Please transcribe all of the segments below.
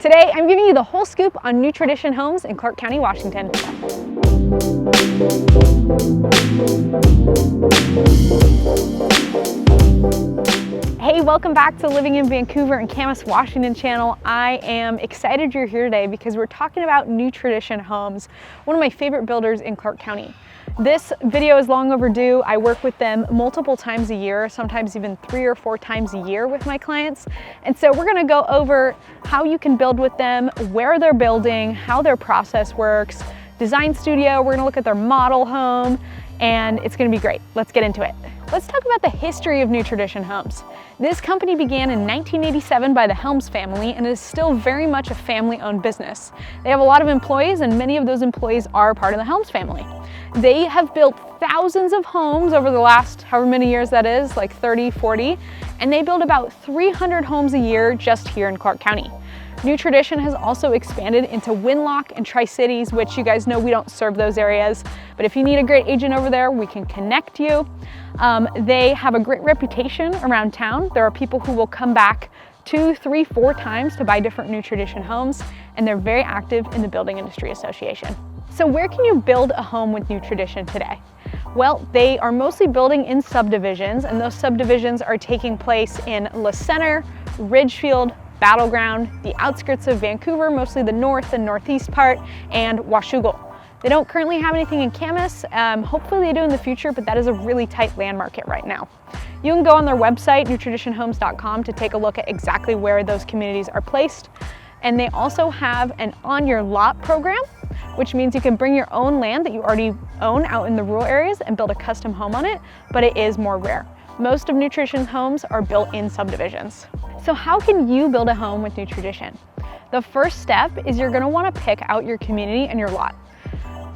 Today, I'm giving you the whole scoop on New Tradition Homes in Clark County, Washington. Hey, welcome back to Living in Vancouver and Camas, Washington channel. I am excited you're here today because we're talking about New Tradition Homes, one of my favorite builders in Clark County. This video is long overdue. I work with them multiple times a year, sometimes even 3 or 4 times a year with my clients. And so we're gonna go over how you can build with them, where they're building, how their process works, design studio, we're gonna look at their model home, and it's gonna be great. Let's get into it. Let's talk about the history of New Tradition Homes. This company began in 1987 by the Helms family and is still very much a family-owned business. They have a lot of employees and many of those employees are part of the Helms family. They have built thousands of homes over the last however many years that is, like 30, 40, and they build about 300 homes a year just here in Clark County. New Tradition has also expanded into Winlock and Tri-Cities, which you guys know we don't serve those areas, but if you need a great agent over there, we can connect you. They have a great reputation around town. There are people who will come back 2, 3, 4 times to buy different New Tradition homes, and they're very active in the Building Industry Association. So where can you build a home with New Tradition today? Well, they are mostly building in subdivisions, and those subdivisions are taking place in La Center, Ridgefield, Battleground, the outskirts of Vancouver, mostly the north and northeast part, and Washougal. They don't currently have anything in Camas. Hopefully they do in the future, but that is a really tight land market right now. You can go on their website, newtraditionhomes.com, to take a look at exactly where those communities are placed. And they also have an on your lot program, which means you can bring your own land that you already own out in the rural areas and build a custom home on it, but it is more rare. Most of New Tradition homes are built in subdivisions. So how can you build a home with New Tradition? The first step is you're gonna wanna pick out your community and your lot.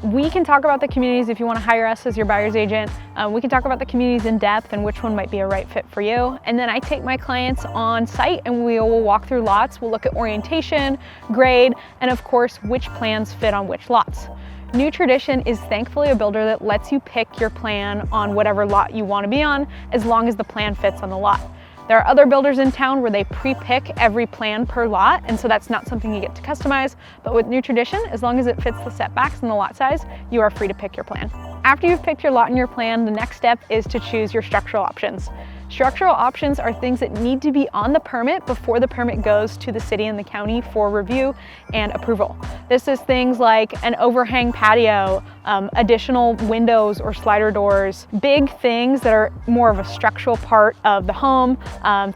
We can talk about the communities if you want to hire us as your buyer's agent. We can talk about the communities in depth and which one might be a right fit for you. And then I take my clients on site and we will walk through lots. We'll look at orientation, grade, and of course, which plans fit on which lots. New Tradition is thankfully a builder that lets you pick your plan on whatever lot you want to be on, as long as the plan fits on the lot. There are other builders in town where they pre-pick every plan per lot, and so that's not something you get to customize, but with New Tradition, as long as it fits the setbacks and the lot size, you are free to pick your plan. After you've picked your lot and your plan, the next step is to choose your structural options. Structural options are things that need to be on the permit before the permit goes to the city and the county for review and approval. This is things like an overhang patio, additional windows or slider doors, big things that are more of a structural part of the home,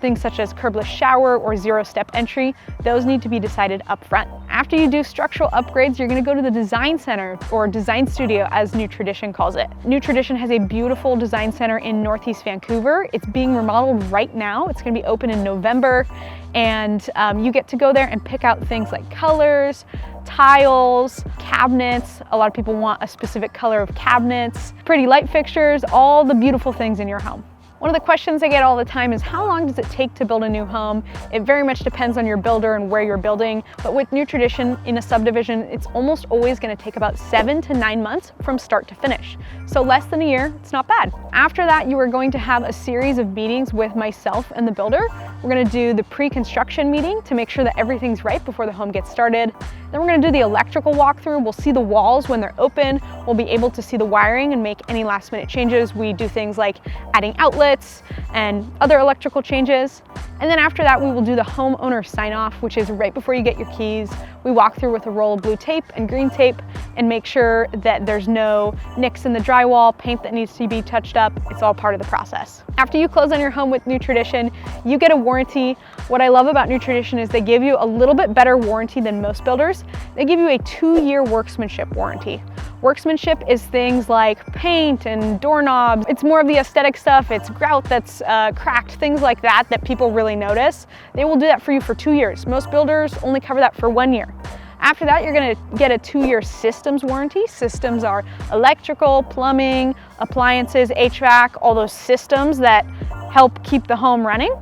things such as curbless shower or 0-step entry. Those need to be decided up front. After you do structural upgrades, you're gonna go to the design center or design studio, as New Tradition calls it. New Tradition has a beautiful design center in Northeast Vancouver. It's being remodeled right now. It's gonna be open in November, and you get to go there and pick out things like colors, tiles, cabinets. A lot of people want a specific color of cabinets, pretty light fixtures, all the beautiful things in your home. One of the questions I get all the time is, how long does it take to build a new home? It very much depends on your builder and where you're building, but with New Tradition in a subdivision, it's almost always gonna take about 7 to 9 months from start to finish. So less than a year, it's not bad. After that, you are going to have a series of meetings with myself and the builder. We're gonna do the pre-construction meeting to make sure that everything's right before the home gets started. Then we're gonna do the electrical walkthrough. We'll see the walls when they're open. We'll be able to see the wiring and make any last minute changes. We do things like adding outlets and other electrical changes. And then after that, we will do the homeowner sign off, which is right before you get your keys. We walk through with a roll of blue tape and green tape and make sure that there's no nicks in the drywall, paint that needs to be touched up. It's all part of the process. After you close on your home with New Tradition, you get a warranty. What I love about New Tradition is they give you a little bit better warranty than most builders. They give you a 2-year workmanship warranty. Workmanship is things like paint and doorknobs. It's more of the aesthetic stuff. It's grout that's cracked, things like that that people really notice. They will do that for you for 2 years. Most builders only cover that for 1 year. After that, you're gonna get a 2-year systems warranty. Systems are electrical, plumbing, appliances, HVAC, all those systems that help keep the home running.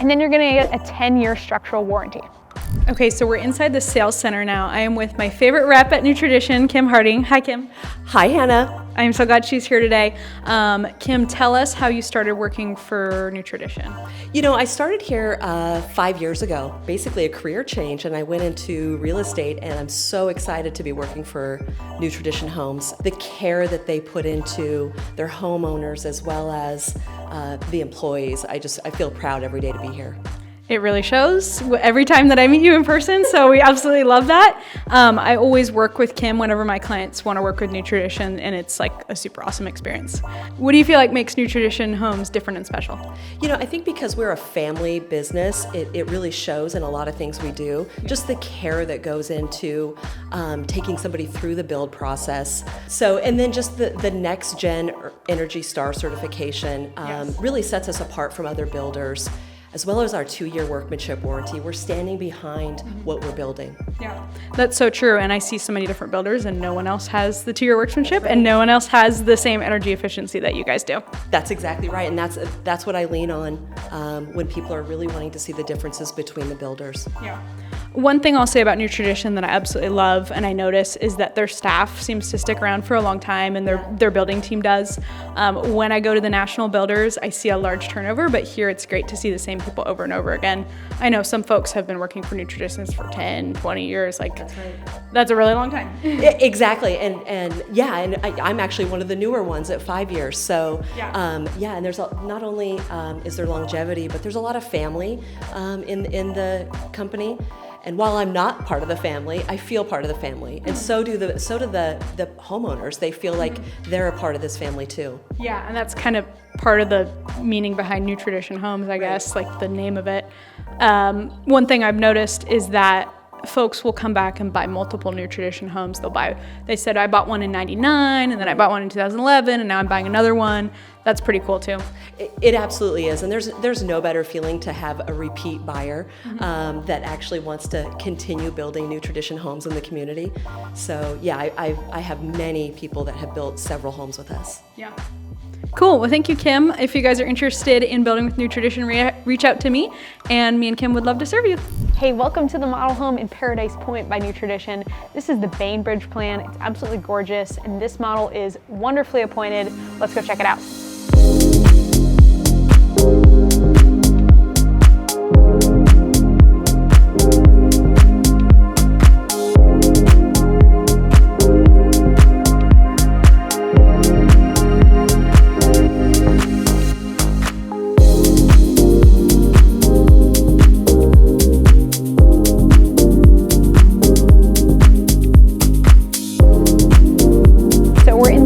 And then you're gonna get a 10-year structural warranty. Okay, so we're inside the sales center now. I am with my favorite rep at New Tradition, Kim Harding. Hi, Kim. Hi, Hannah. I'm so glad she's here today. Kim, tell us how you started working for New Tradition. You know, I started here 5 years ago, basically a career change, and I went into real estate, and I'm so excited to be working for New Tradition Homes. The care that they put into their homeowners as well as the employees, I feel proud every day to be here. It really shows every time that I meet you in person, so we absolutely love that. I always work with Kim whenever my clients want to work with New Tradition, and it's like a super awesome experience. What do you feel like makes New Tradition Homes different and special? You know, I think because we're a family business, it really shows in a lot of things we do. Just the care that goes into taking somebody through the build process. So, and then just the next gen Energy Star certification really sets us apart from other builders. As well as our 2-year workmanship warranty, we're standing behind what we're building. Yeah, that's so true. And I see so many different builders, and no one else has the 2-year workmanship, and no one else has the same energy efficiency that you guys do. That's exactly right, and that's what I lean on when people are really wanting to see the differences between the builders. Yeah. One thing I'll say about New Tradition that I absolutely love and I notice is that their staff seems to stick around for a long time, and their building team does. When I go to the national builders, I see a large turnover, but here it's great to see the same people over and over again. I know some folks have been working for New Traditions for 10, 20 years. Like, that's right. That's a really long time. Exactly, and I'm actually one of the newer ones at 5 years. So and there's not only is there longevity, but there's a lot of family in the company. And while I'm not part of the family, I feel part of the family, and so do the homeowners. They feel like they're a part of this family too. Yeah, and that's kind of part of the meaning behind New Tradition Homes, I guess, like the name of it. One thing I've noticed is that folks will come back and buy multiple New Tradition homes. They said, I bought one in ~99, and then I bought one in 2011, and now I'm buying another one. That's pretty cool too. It absolutely is, and there's no better feeling to have a repeat buyer that actually wants to continue building New Tradition homes in the community. So yeah, I have many people that have built several homes with us. Yeah. Cool. Well, thank you, Kim. If you guys are interested in building with New Tradition, reach out to me, and me and Kim would love to serve you. Hey, welcome to the model home in Paradise Point by New Tradition. This is the Bainbridge plan. It's absolutely gorgeous, and this model is wonderfully appointed. Let's go check it out.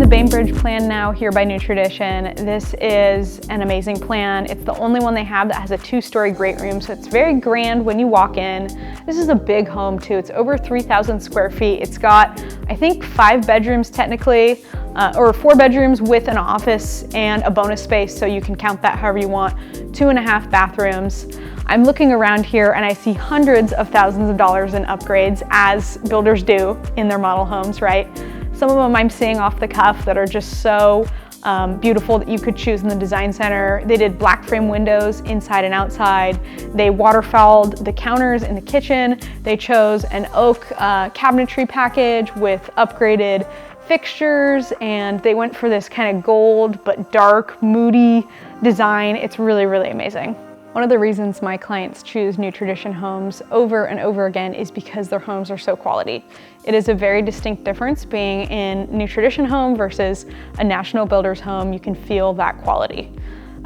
Bainbridge plan now here by New Tradition. This is an amazing plan. It's the only one they have that has a 2-story great room, so it's very grand when you walk in. This is a big home too. It's over 3,000 square feet. It's got, I think, 5 bedrooms technically, or 4 bedrooms with an office and a bonus space, so you can count that however you want. 2.5 bathrooms. I'm looking around here and I see hundreds of thousands of dollars in upgrades, as builders do in their model homes, right? Some of them I'm seeing off the cuff that are just so beautiful that you could choose in the design center. They did black frame windows inside and outside. They waterfowled the counters in the kitchen. They chose an oak cabinetry package with upgraded fixtures, and they went for this kind of gold but dark, moody design. It's really, really amazing. One of the reasons my clients choose New Tradition homes over and over again is because their homes are so quality. It is a very distinct difference being in New Tradition home versus a national builder's home. You can feel that quality.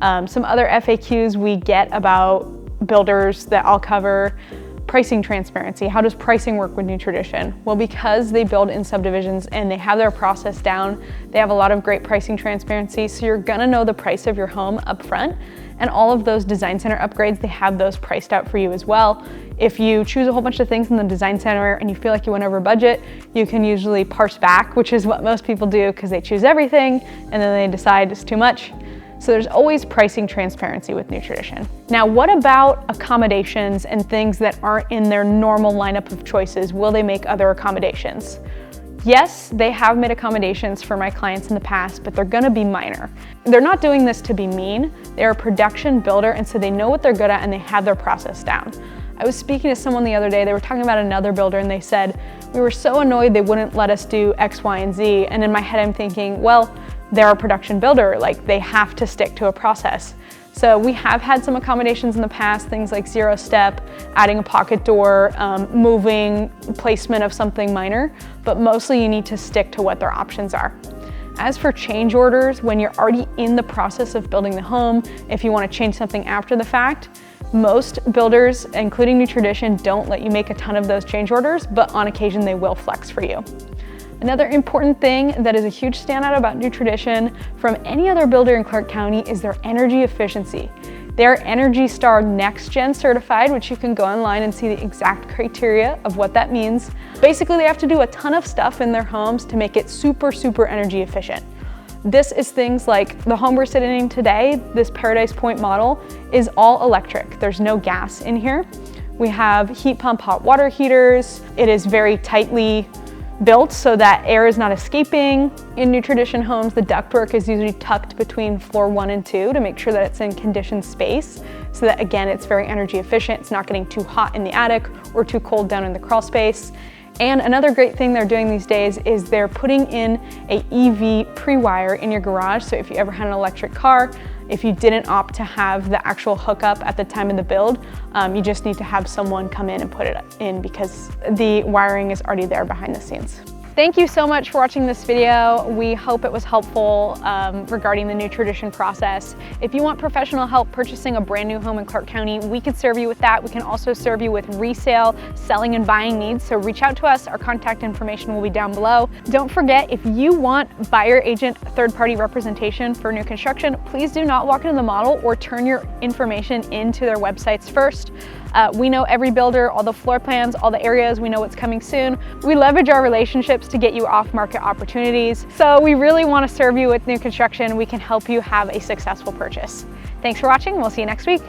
Some other FAQs we get about builders that I'll cover: pricing transparency. How does pricing work with New Tradition? Well, because they build in subdivisions and they have their process down, they have a lot of great pricing transparency, so you're gonna know the price of your home up front. And all of those design center upgrades, they have those priced out for you as well. If you choose a whole bunch of things in the design center and you feel like you went over budget, you can usually parse back, which is what most people do because they choose everything and then they decide it's too much. So there's always pricing transparency with New Tradition. Now, what about accommodations and things that aren't in their normal lineup of choices? Will they make other accommodations? Yes, they have made accommodations for my clients in the past, but they're gonna be minor. They're not doing this to be mean. They're a production builder, and so they know what they're good at and they have their process down. I was speaking to someone the other day, they were talking about another builder and they said, we were so annoyed they wouldn't let us do X, Y, and Z. And in my head I'm thinking, well, they're a production builder, like they have to stick to a process. So we have had some accommodations in the past, things like 0 step, adding a pocket door, moving placement of something minor, but mostly you need to stick to what their options are. As for change orders, when you're already in the process of building the home, if you want to change something after the fact, most builders, including New Tradition, don't let you make a ton of those change orders, but on occasion they will flex for you. Another important thing that is a huge standout about New Tradition from any other builder in Clark County is their energy efficiency. They're Energy Star Next Gen certified, which you can go online and see the exact criteria of what that means. Basically, they have to do a ton of stuff in their homes to make it super, super energy efficient. This is things like the home we're sitting in today, this Paradise Point model, is all electric. There's no gas in here. We have heat pump hot water heaters. It is very tightly built so that air is not escaping. In New Tradition homes, the ductwork is usually tucked between floor 1 and 2 to make sure that it's in conditioned space, so that again, it's very energy efficient. It's not getting too hot in the attic or too cold down in the crawl space. And another great thing they're doing these days is they're putting in a EV pre-wire in your garage. So if you ever had an electric car, if you didn't opt to have the actual hookup at the time of the build, you just need to have someone come in and put it in because the wiring is already there behind the scenes. Thank you so much for watching this video. We hope it was helpful regarding the New Tradition process. If you want professional help purchasing a brand new home in Clark County, we can serve you with that. We can also serve you with resale, selling, and buying needs. So reach out to us. Our contact information will be down below. Don't forget, if you want buyer agent third-party representation for new construction, please do not walk into the model or turn your information into their websites first. We know every builder, all the floor plans, all the areas, we know what's coming soon. We leverage our relationships to get you off-market opportunities. So we really want to serve you with new construction. We can help you have a successful purchase. Thanks for watching. We'll see you next week.